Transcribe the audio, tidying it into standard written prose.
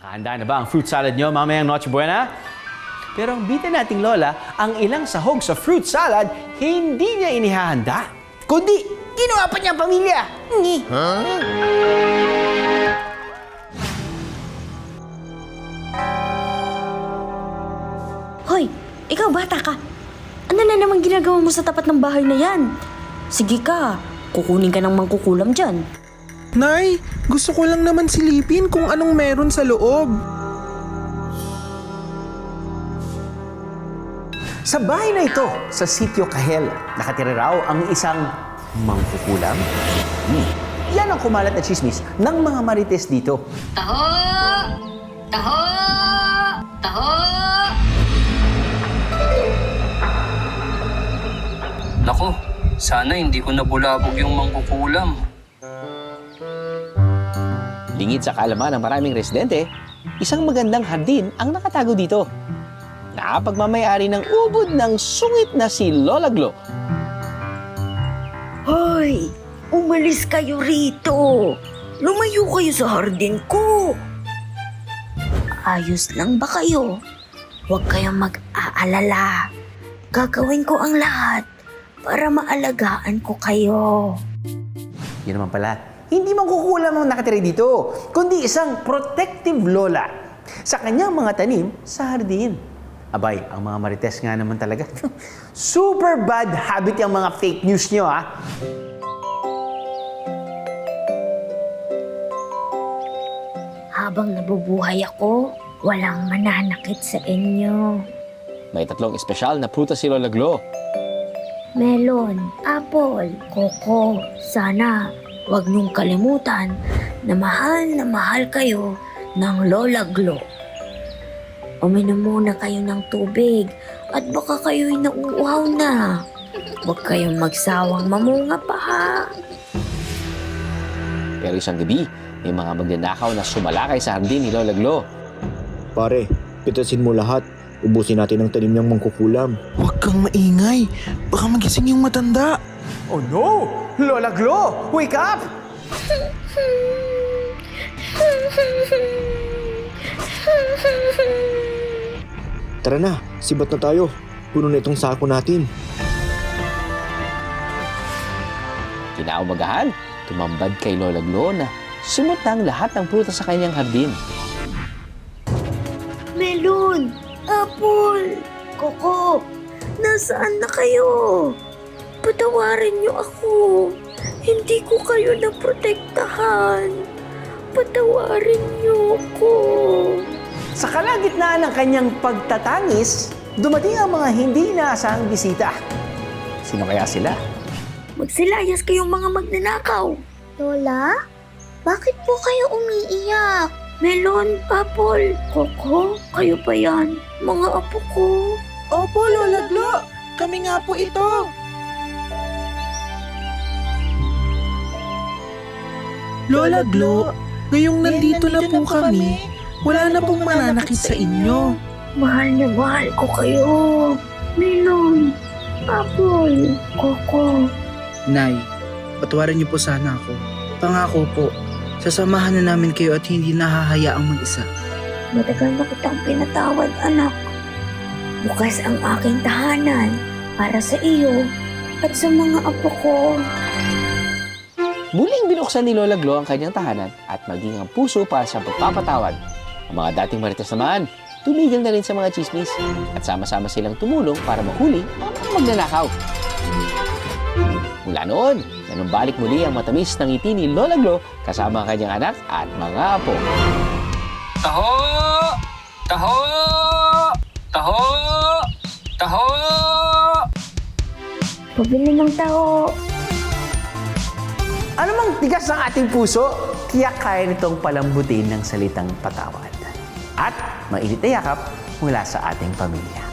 Nakahanda na ba ang fruit salad nyo mamayang Noche Buena? Pero ang bida nating lola, ang ilang sahog sa fruit salad, hindi niya inihahanda. Kundi, ginawa pa niya ang pamilya. Hoy, ikaw bata ka. Ano na naman ginagawa mo sa tapat ng bahay na yan? Sige ka, kukunin ka ng mangkukulam dyan. Nay, gusto ko lang naman silipin kung anong meron sa loob. Sa bahay na ito, sa Sitio Kahel, nakatira raw ang isang mangkukulam. Yan ang kumalat na chismis ng mga marites dito. Taho! Taho! Taho! Nako, sana hindi ko nabulabog yung mangkukulam. Lingid sa kaalaman ng maraming residente, isang magandang hardin ang nakatago dito. Nakapagmamayari ng ubod ng sungit na si Lola Glo. Hoy, umalis kayo rito. Lumayo kayo sa hardin ko. Ayos lang ba kayo? Huwag kayong mag-aalala. Gagawin ko ang lahat para maalagaan ko kayo. Yun naman pala, hindi mangkukulam ang nakatira dito, kundi isang protective lola sa kanyang mga tanim sa hardin. Abay, ang mga marites nga naman talaga. Super bad habit yung mga fake news nyo, ha? Habang nabubuhay ako, walang mananakit sa inyo. May tatlong espesyal na prutas si Lola Glo. Melon, apple, koko. Sana huwag niyong kalimutan na mahal kayo ng Lola Glo. Uminom muna kayo ng tubig at baka kayo'y nauuhaw na. Huwag kayong magsawang mamunga pa ha. Pero isang gabi, may mga magnanakaw na sumalakay sa hardin ni Lola Glo. Pare, pitasin mo lahat. Ubusin natin ang tanim niyang mangkukulam. Huwag kang maingay. Baka magising yung matanda. Oh no! Lola Glo! Wake up! Tara na, sibat na tayo. Puno na itong sako natin. Kinaumagahan, tumambad kay Lola Glo na sumutang lahat ng prutas sa kanyang hardin. Melon, apple, koko. Nasaan na kayo? Patawarin niyo ako. Hindi ko kayo naprotektahan. Patawarin niyo ako. Sa kalagitnaan ng kanyang pagtatangis, dumating ang mga hindi inaasahang bisita. Sino kaya sila? Magsilayas kayong mga magnanakaw. Lola, bakit po kayo umiiyak? Melon, apple, koko, kayo pa yan. Mga apo ko. Opo, Lola Glo. Kami nga po ito. Lola Glo, ngayong nandito na po kami, wala na pong mananakit sa inyo. Mahal na mahal ko kayo. Melon, apple, koko. Nay, patawarin niyo po sana ako. Pangako po, sasamahan na namin kayo at hindi nahahayaang mag-isa. Matagal na kitang pinatawad, anak. Bukas ang aking tahanan para sa iyo at sa mga apo ko. Muling binuksan ni Lola Glo ang kanyang tahanan at maging ang puso para sa pagpapatawad. Ang mga dating marites naman, tumigil na rin sa mga chismis at sama-sama silang tumulong para mahuli ang mga magnanakaw. Mula noon, nanumbalik muli ang matamis ng ngiti ni Lola Glo kasama ang kanyang anak at mga apo. Taho! Taho! Taho! Taho! Pabili ng tao. Ano mang tigas ng ating puso, kaya kaya nitong palambutin ng salitang patawad. At mainit na yakap mula sa ating pamilya.